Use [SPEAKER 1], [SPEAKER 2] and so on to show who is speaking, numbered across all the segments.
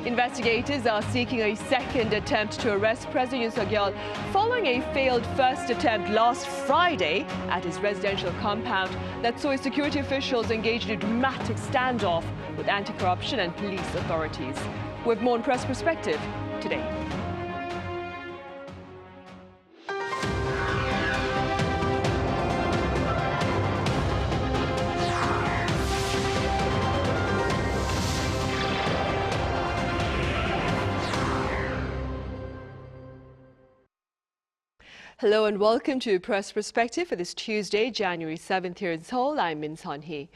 [SPEAKER 1] Investigators are seeking a second attempt to arrest President Yoon Suk-yeol following a failed first attempt last Friday at his residential compound that saw security officials engage in a dramatic standoff with anti-corruption and police authorities. We have more on Press Perspective today. Hello and welcome to Press Perspective for this Tuesday, January 7th here in Seoul. I'm Min Sunhee.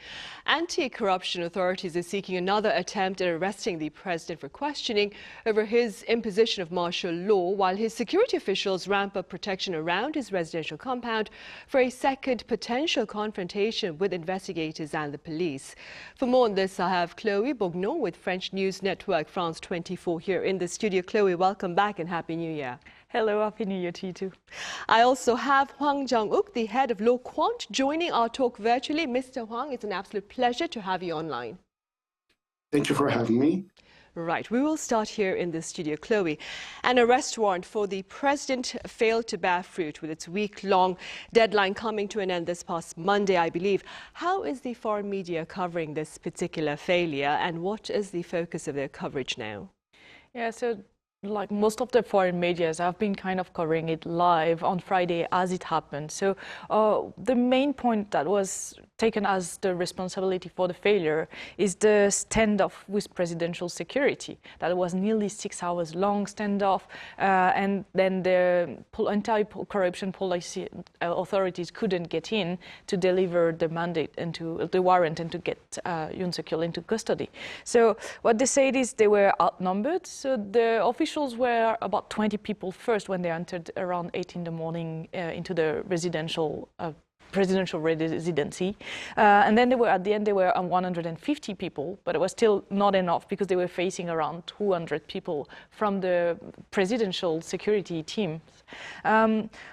[SPEAKER 1] Anti-corruption authorities are seeking another attempt at arresting the president for questioning over his imposition of martial law, while his security officials ramp up protection around his residential compound for a second potential confrontation with investigators and the police. For more on this, I have Chloe Borgnon with French news network France 24 here in the studio. Chloe, welcome back and Happy New Year.
[SPEAKER 2] Hello, Happy New Year to you too.
[SPEAKER 1] I also have Hwang Joung-wook, the head of LawQuant, joining our talk virtually. Mr. Hwang, it's an absolute pleasure to have you online.
[SPEAKER 3] Thank you for having me.
[SPEAKER 1] Right, we will start here in the studio. Chloe, an arrest warrant for the president failed to bear fruit with its week-long deadline coming to an end this past Monday, I believe. How is the foreign media covering this particular failure, and what is the focus of their coverage now?
[SPEAKER 2] Yeah, so like most of the foreign medias, I've been kind of covering it live on Friday as it happened. So the main point that was taken as the responsibility for the failure is the standoff with presidential security. That was nearly 6 hours long standoff, and then the anti-corruption policy authorities couldn't get in to deliver the mandate into the warrant and to get Yoon Suk-yeol into custody. So what they said is they were outnumbered. So the officials were about 20 people first when they entered around 8 in the morning into the presidential residency, and then at the end they were 150 people, but it was still not enough because they were facing around 200 people from the presidential security teams.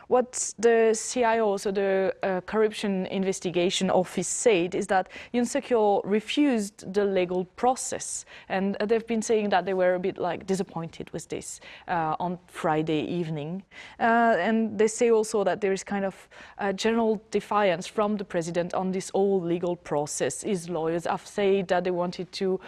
[SPEAKER 2] What the CIO, so the Corruption Investigation Office, said is that Yoon Suk-yeol refused the legal process, and they've been saying that they were a bit like disappointed with this on Friday evening, and they say also that there is kind of a general defiance from the president on this whole legal process. His lawyers have said that they wanted to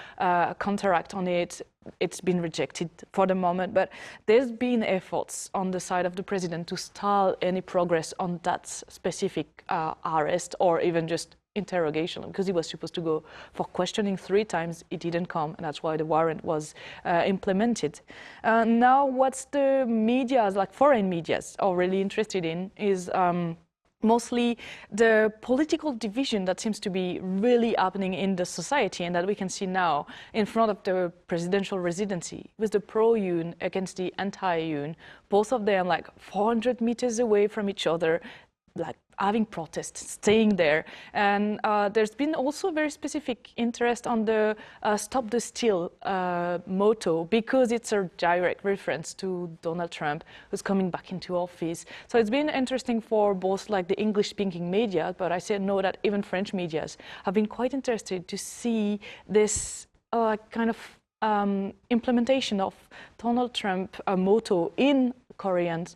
[SPEAKER 2] counteract on it. It's been rejected for the moment, but there's been efforts on the side of the president to stall any progress on that specific arrest or even just interrogation, because he was supposed to go for questioning 3 times. It didn't come, and that's why the warrant was implemented. Now, what's the media, like foreign medias, are really interested in is mostly the political division that seems to be really happening in the society, and that we can see now in front of the presidential residency with the pro-Yoon against the anti-Yoon, both of them like 400 meters away from each other, like having protests, staying there. And there's been also very specific interest on the Stop the Steal motto, because it's a direct reference to Donald Trump, who's coming back into office. So it's been interesting for both like the English-speaking media, but I know that even French medias have been quite interested to see this kind of implementation of Donald Trump motto in Korean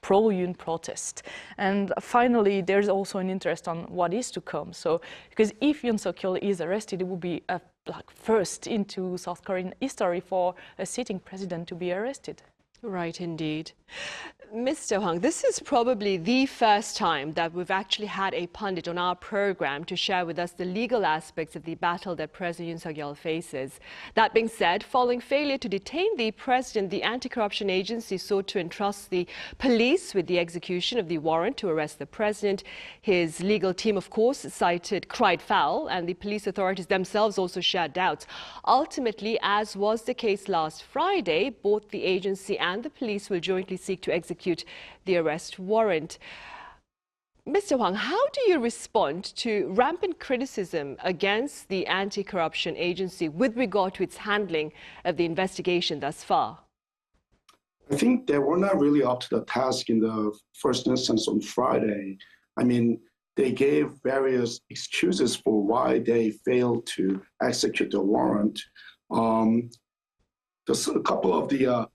[SPEAKER 2] pro-Yoon protest. And finally, there's also an interest on what is to come. So, because if Yoon Suk-yeol is arrested, it would be like first into South Korean history for a sitting president to be arrested.
[SPEAKER 1] Right, indeed. Mr. Hwang, this is probably the first time that we've actually had a pundit on our program to share with us the legal aspects of the battle that President Yoon Suk-yeol faces. That being said, following failure to detain the president, the anti-corruption agency sought to entrust the police with the execution of the warrant to arrest the president. His legal team, of course, cried foul, and the police authorities themselves also shared doubts. Ultimately, as was the case last Friday, both the agency and the police will jointly seek to execute the arrest warrant. Mr. Hwang, how do you respond to rampant criticism against the anti-corruption agency with regard to its handling of the investigation thus far?
[SPEAKER 3] I think they were not really up to the task in the first instance on Friday. I mean, they gave various excuses for why they failed to execute the warrant. a couple of the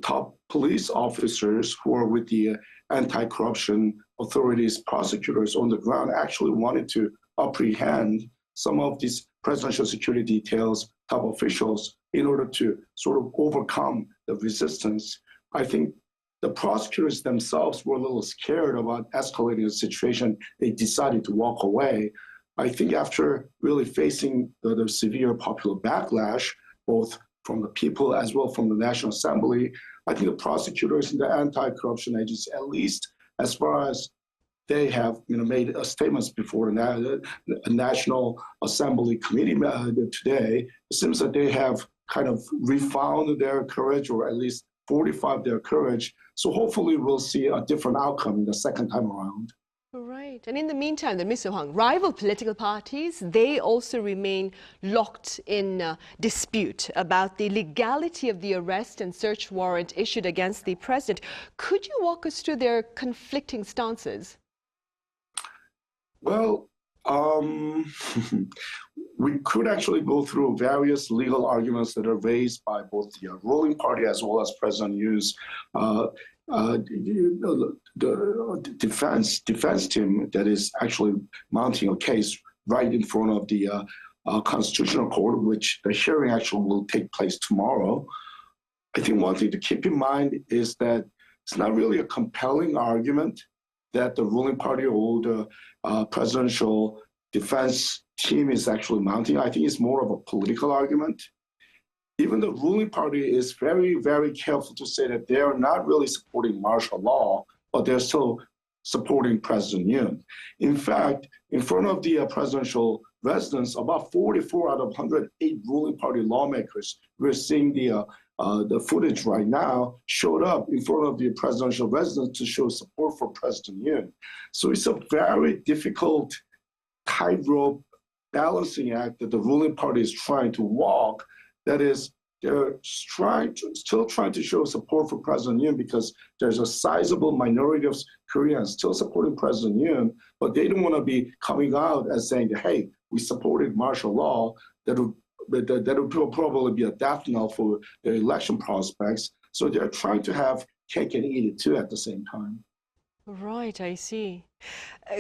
[SPEAKER 3] top police officers who are with the anti-corruption authorities, prosecutors on the ground actually wanted to apprehend some of these presidential security details, top officials, in order to sort of overcome the resistance. I think the prosecutors themselves were a little scared about escalating the situation. They decided to walk away. I think after really facing the severe popular backlash, both from the people as well from the National Assembly, I think the prosecutors and the anti-corruption agency, at least as far as they have made statements before the National Assembly committee today, it seems that they have kind of refound their courage, or at least fortified their courage. So hopefully we'll see a different outcome in the second time around.
[SPEAKER 1] Right. And in the meantime, then, Mr. Hwang, rival political parties, they also remain locked in dispute about the legality of the arrest and search warrant issued against the president. Could you walk us through their conflicting stances?
[SPEAKER 3] Well, we could actually go through various legal arguments that are raised by both the ruling party as well as President Yoon's the defense team that is actually mounting a case right in front of the Constitutional Court, which the hearing actually will take place tomorrow. I think one thing to keep in mind is that it's not really a compelling argument that the ruling party or the presidential defense team is actually mounting. I think it's more of a political argument. Even the ruling party is very, very careful to say that they are not really supporting martial law, but they're still supporting President Yoon. In fact, in front of the presidential residence, about 44 out of 108 ruling party lawmakers, we're seeing the footage right now, showed up in front of the presidential residence to show support for President Yoon. So it's a very difficult tightrope balancing act that the ruling party is trying to walk. That is, they're still trying to show support for President Yoon because there's a sizable minority of Koreans still supporting President Yoon, but they don't want to be coming out and saying that, hey, we supported martial law. That would probably be a death knell for their election prospects. So they're trying to have cake and eat it too at the same time.
[SPEAKER 1] Right, I see.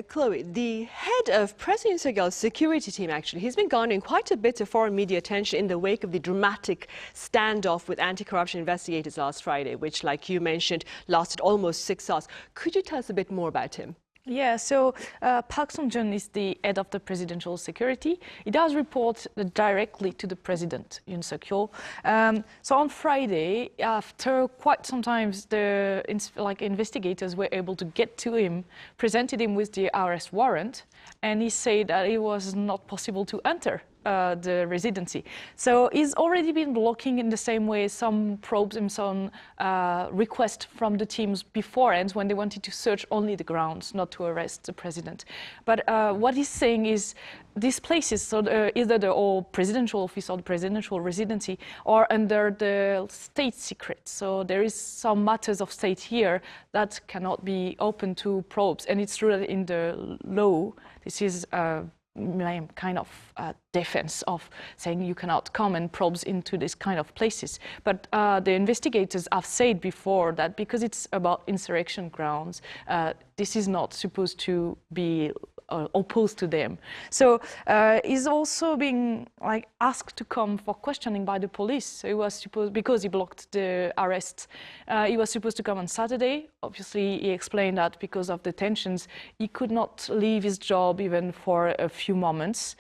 [SPEAKER 1] Chloe, the head of President Yoon Suk-yeol's security team, actually, he's been garnering quite a bit of foreign media attention in the wake of the dramatic standoff with anti-corruption investigators last Friday, which, like you mentioned, lasted almost 6 hours. Could you tell us a bit more about him?
[SPEAKER 2] Yeah, so Park Sung-joon is the head of the presidential security. He does report directly to the president, Yoon Suk-yeol. So on Friday, after quite some time, the investigators were able to get to him, presented him with the arrest warrant, and he said that it was not possible to enter the residency. So he's already been blocking in the same way some probes and some requests from the teams beforehand when they wanted to search only the grounds, not to arrest the president. But what he's saying is these places, so either the old presidential office or the presidential residency, are under the state secret. So there is some matters of state here that cannot be open to probes. And it's true that in the law, this is kind of defense of saying you cannot come and probes into this kind of places. But the investigators have said before that because it's about insurrection grounds, this is not supposed to be opposed to them. So he's also being asked to come for questioning by the police. So he was supposed, because he blocked the arrest, he was supposed to come on Saturday. Obviously, he explained that because of the tensions, he could not leave his job even for a few moments.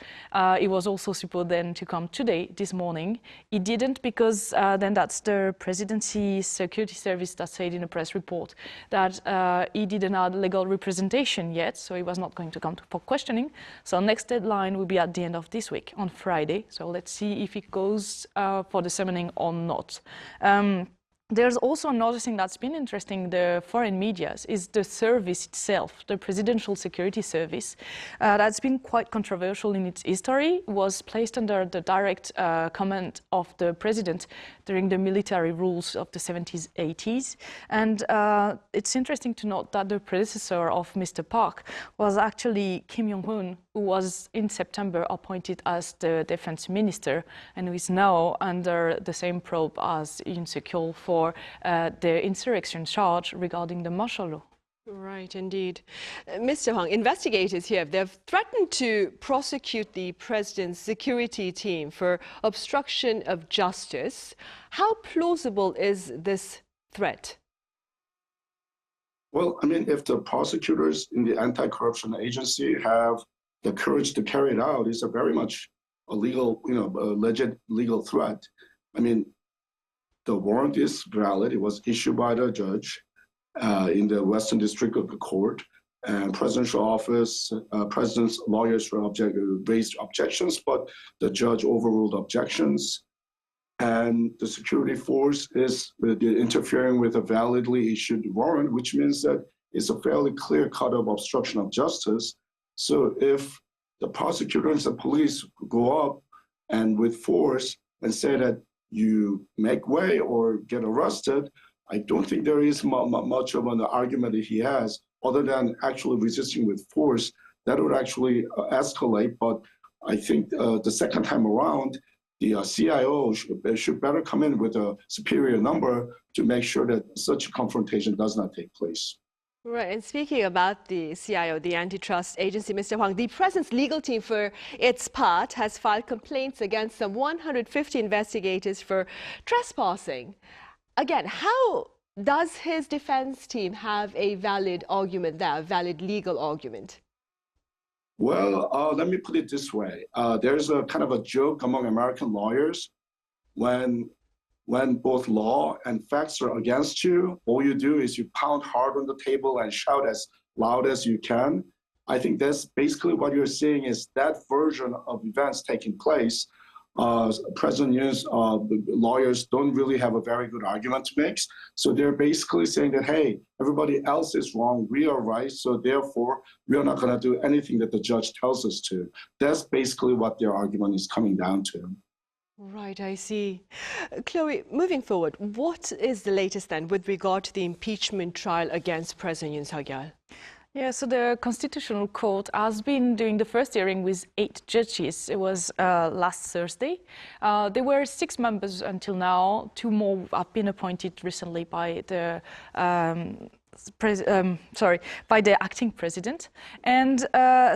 [SPEAKER 2] He was also supposed then to come today, this morning. He didn't because then that's the presidency security service that said in a press report that he didn't have legal representation yet, so he was not going to come for questioning. So next deadline will be at the end of this week, on Friday. So let's see if it goes for the summoning or not. There's also another thing that's been interesting, the foreign media, is the service itself, the Presidential Security Service. That's been quite controversial in its history. It was placed under the direct command of the president during the military rules of the 70s, 80s. And it's interesting to note that the predecessor of Mr. Park was actually Kim Jong-un, who was in September appointed as the defense minister and who is now under the same probe as Yoon Suk-yeol for the insurrection charge regarding the martial law.
[SPEAKER 1] Right, indeed. Mr. Hwang, investigators here, they've threatened to prosecute the president's security team for obstruction of justice. How plausible is this threat?
[SPEAKER 3] Well, I mean, if the prosecutors in the anti-corruption agency have the courage to carry it out, it's a very much a legal, a legit legal threat. I mean, the warrant is valid. It was issued by the judge in the Western District of the Court, and presidential office, president's lawyers raised objections, but the judge overruled objections. And the security force is interfering with a validly issued warrant, which means that it's a fairly clear cut of obstruction of justice. So if the prosecutors and police go up and with force and say that you make way or get arrested, I don't think there is much of an argument that he has other than actually resisting with force. That would actually escalate. But I think the second time around, the CIO should better come in with a superior number to make sure that such a confrontation does not take place.
[SPEAKER 1] Right, and speaking about the CIO, the antitrust agency, Mr. Hwang, the president's legal team for its part has filed complaints against some 150 investigators for trespassing. Again, how does his defense team have a valid argument there, a valid legal argument?
[SPEAKER 3] Well, let me put it this way. There's a kind of a joke among American lawyers. When both law and facts are against you, all you do is you pound hard on the table and shout as loud as you can. I think that's basically what you're seeing is that version of events taking place. President Yoon's lawyers don't really have a very good argument to make. So they're basically saying that, hey, everybody else is wrong, we are right, so therefore we are not going to do anything that the judge tells us to. That's basically what their argument is coming down to.
[SPEAKER 1] Right, I see. Chloe, moving forward, what is the latest then with regard to the impeachment trial against President Yoon Suk-yeol?
[SPEAKER 2] Yeah, so the Constitutional Court has been doing the first hearing with 8 judges. It was last Thursday. There were 6 members until now. 2 more have been appointed recently by the by the acting president. And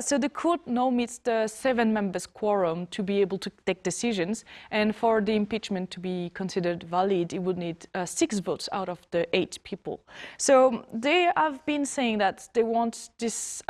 [SPEAKER 2] so the court now meets the 7 members quorum to be able to take decisions. And for the impeachment to be considered valid, it would need 6 votes out of the 8 people. So they have been saying that they want this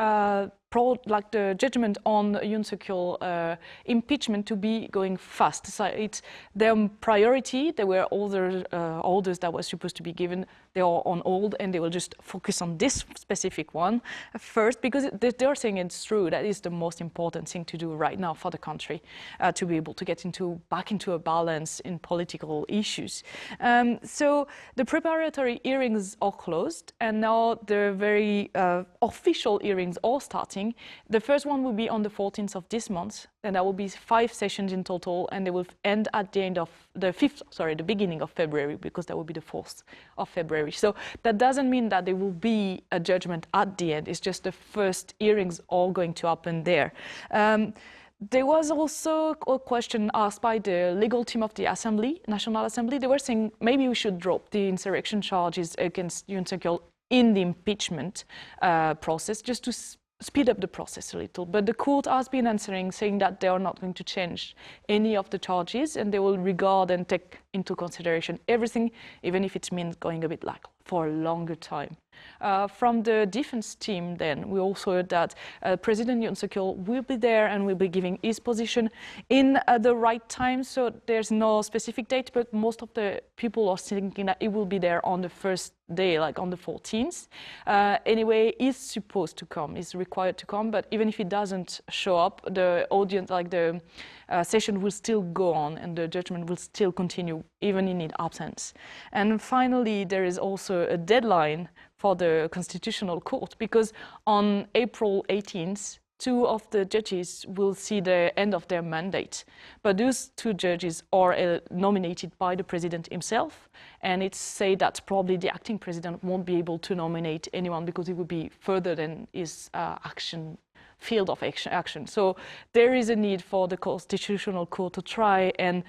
[SPEAKER 2] like the judgment on Yoon Suk-yeol impeachment to be going fast. So it's their priority. There were other orders that were supposed to be given. They are on hold, and they will just focus on this specific one first, because they're saying it's true. That is the most important thing to do right now for the country, to be able to get back into a balance in political issues. So the preparatory hearings are closed, and now the very official hearings are starting. The first one will be on the 14th of this month, and that will be 5 sessions in total, and they will end at the end of the beginning of February, because that will be the 4th of February. So that doesn't mean that there will be a judgment at the end. It's just the first hearings are going to happen there. There was also a question asked by the legal team of the Assembly, National Assembly. They were saying maybe we should drop the insurrection charges against Yoon Suk-yeol in the impeachment process, just to speed up the process a little. But the court has been answering, saying that they are not going to change any of the charges, and they will regard and take into consideration everything, even if it means going a bit like for a longer time. From the defense team, then, we also heard that President Yoon Suk-yeol will be there and will be giving his position in the right time. So there's no specific date, but most of the people are thinking that he will be there on the first day, like on the 14th. Anyway, he's supposed to come, he's required to come, but even if he doesn't show up, the audience, like the session will still go on, and the judgment will still continue, even in his absence. And finally, there is also a deadline for the Constitutional Court, because on April 18th, 2 of the judges will see the end of their mandate. But those 2 judges are nominated by the president himself, and it's said that probably the acting president won't be able to nominate anyone, because it would be further than his action field of action. So there is a need for the Constitutional Court to try and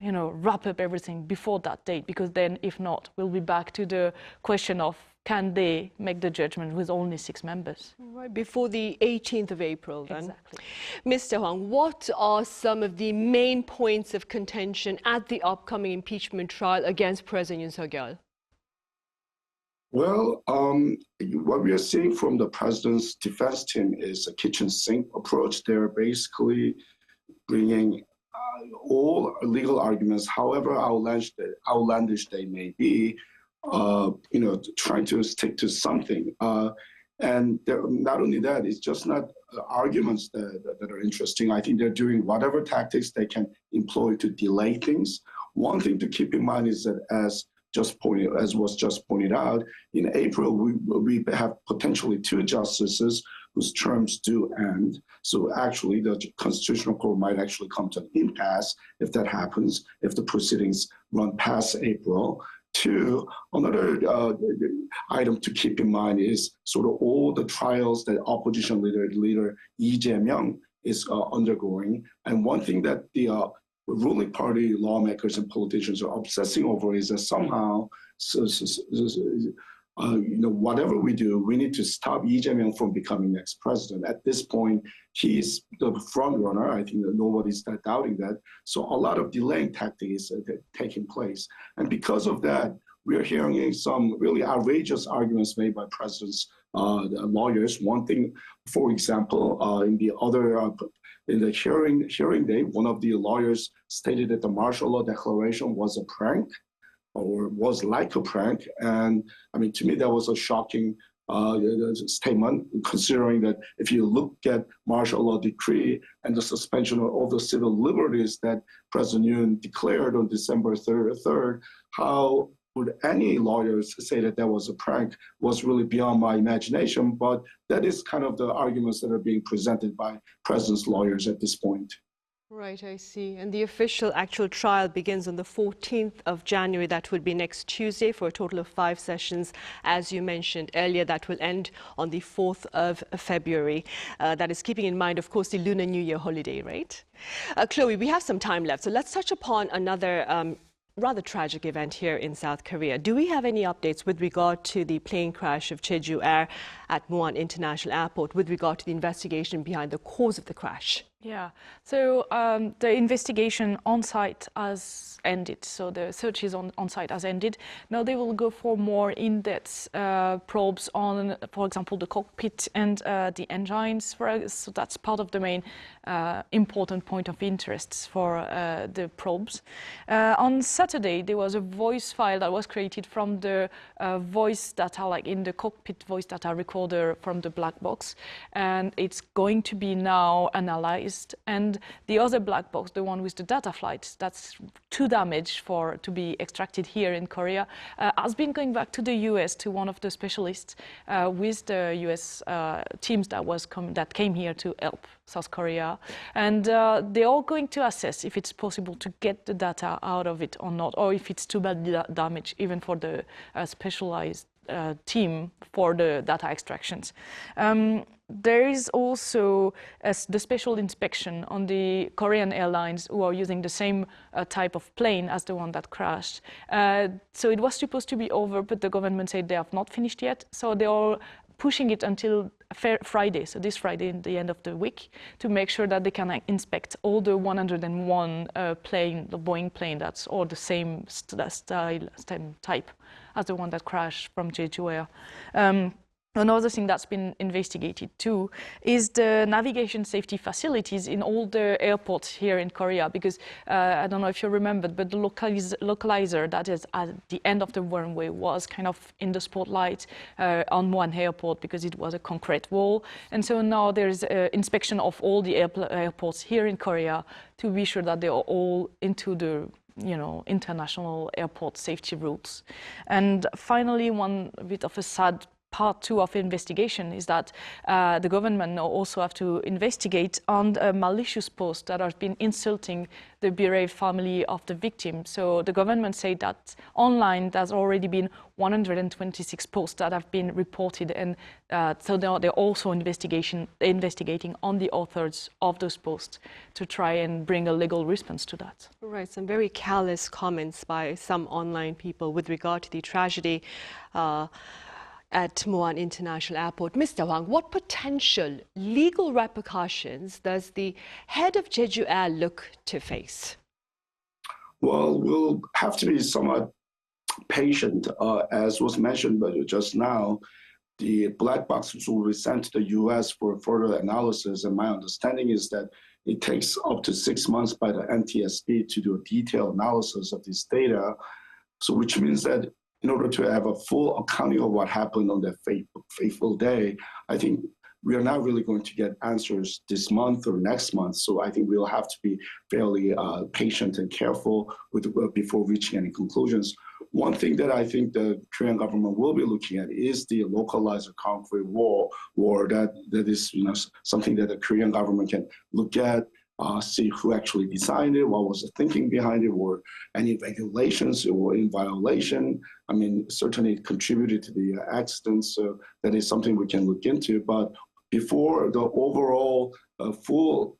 [SPEAKER 2] wrap up everything before that date, because then if not, we'll be back to the question of can they make the judgment with only 6 members?
[SPEAKER 1] Right, before the 18th of April then.
[SPEAKER 2] Exactly.
[SPEAKER 1] Mr. Hwang, what are some of the main points of contention at the upcoming impeachment trial against President Yoon Suk-yeol?
[SPEAKER 3] Well, what we are seeing from the president's defense team is a kitchen sink approach. They're basically bringing all legal arguments, however outlandish they may be, trying to stick to something. And not only that, it's just not arguments that are interesting. I think they're doing whatever tactics they can employ to delay things. One thing to keep in mind is that as was just pointed out, in April, we have potentially 2 justices whose terms do end. So actually, the Constitutional Court might actually come to an impasse if that happens, if the proceedings run past April. 2, another item to keep in mind is sort of all the trials that opposition leader Lee Jae-myung is undergoing. And one thing that the ruling party lawmakers and politicians are obsessing over is that somehow, whatever we do, we need to stop Lee Jae-myung from becoming next president. At this point, he's the front runner. I think that nobody's doubting that. So a lot of delaying tactics is taking place. And because of that, we are hearing some really outrageous arguments made by president's lawyers. One thing, for example, in the hearing day, one of the lawyers stated that the martial law declaration was a prank, or was like a prank. And I mean, to me, that was a shocking statement, considering that if you look at martial law decree and the suspension of all the civil liberties that President Yoon declared on December 3rd, how would any lawyers say that that was a prank was really beyond my imagination. But that is kind of the arguments that are being presented by President's lawyers at this point.
[SPEAKER 1] Right, I see. And the official actual trial begins on the 14th of January. That would be next Tuesday for a total of 5 sessions. As you mentioned earlier, that will end on the 4th of February. That is keeping in mind, of course, the Lunar New Year holiday, right? Chloe, we have some time left, so let's touch upon another rather tragic event here in South Korea. Do we have any updates with regard to the plane crash of Jeju Air at Muan International Airport with regard to the investigation behind the cause of the crash?
[SPEAKER 2] Yeah, so the investigation on site has ended. So the searches on site has ended. Now they will go for more in-depth probes on, for example, the cockpit and the engines. So that's part of the main important point of interest for the probes. On Saturday, there was a voice file that was created from the voice data, like in the cockpit voice data recorder from the black box, and it's going to be now analyzed. And the other black box, the one with the data flights, that's too damaged to be extracted here in Korea, has been going back to the US to one of the specialists with the US teams that came here to help South Korea. And they're all going to assess if it's possible to get the data out of it or not, or if it's too bad damage, even for the specialized team for the data extractions. There is also the special inspection on the Korean airlines who are using the same type of plane as the one that crashed. So it was supposed to be over, but the government said they have not finished yet. So they are pushing it until Friday, so this Friday, in the end of the week, to make sure that they can inspect all the 101 plane, the Boeing plane that's all the same same type as the one that crashed from Jeju Air. Another thing that's been investigated too is the navigation safety facilities in all the airports here in Korea, because I don't know if you remembered, but the localizer that is at the end of the runway was kind of in the spotlight on one airport because it was a concrete wall. And so now there's inspection of all the airports here in Korea to be sure that they are all into the international airport safety rules. And finally, one bit of a sad part 2 of investigation is that the government also have to investigate on a malicious post that has been insulting the bereaved family of the victim. So the government said that online there's already been 126 posts that have been reported, and so now they're also investigating on the authors of those posts to try and bring a legal response to that.
[SPEAKER 1] Right, some very callous comments by some online people with regard to the tragedy at Muan International Airport. Mr. Hwang, what potential legal repercussions does the head of Jeju Air look to face?
[SPEAKER 3] Well, we'll have to be somewhat patient. As was mentioned by you just now, the black boxes will be sent to the U.S. for further analysis, and my understanding is that it takes up to 6 months by the NTSB to do a detailed analysis of this data. So which means that in order to have a full accounting of what happened on that fateful day, I think we are not really going to get answers this month or next month. So I think we'll have to be fairly patient and careful before reaching any conclusions. One thing that I think the Korean government will be looking at is the localized concrete war that is something that the Korean government can look at, see who actually designed it, what was the thinking behind it, or any regulations or in violation. I mean, certainly it contributed to the accident, so that is something we can look into. But before the overall full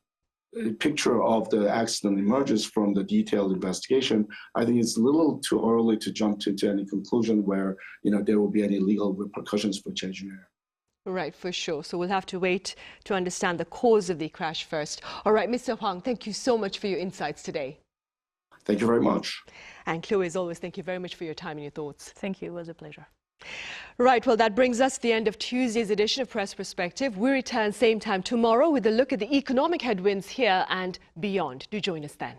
[SPEAKER 3] picture of the accident emerges from the detailed investigation, I think it's a little too early to jump to any conclusion where there will be any legal repercussions for Jeju Air.
[SPEAKER 1] Right, for sure. So we'll have to wait to understand the cause of the crash first. All right, Mr. Hwang, thank you so much for your insights today.
[SPEAKER 3] Thank you very much.
[SPEAKER 1] And Chloe, as always, thank you very much for your time and your thoughts.
[SPEAKER 2] Thank you. It was a pleasure.
[SPEAKER 1] Right, well, that brings us to the end of Tuesday's edition of Press Perspective. We return same time tomorrow with a look at the economic headwinds here and beyond. Do join us then.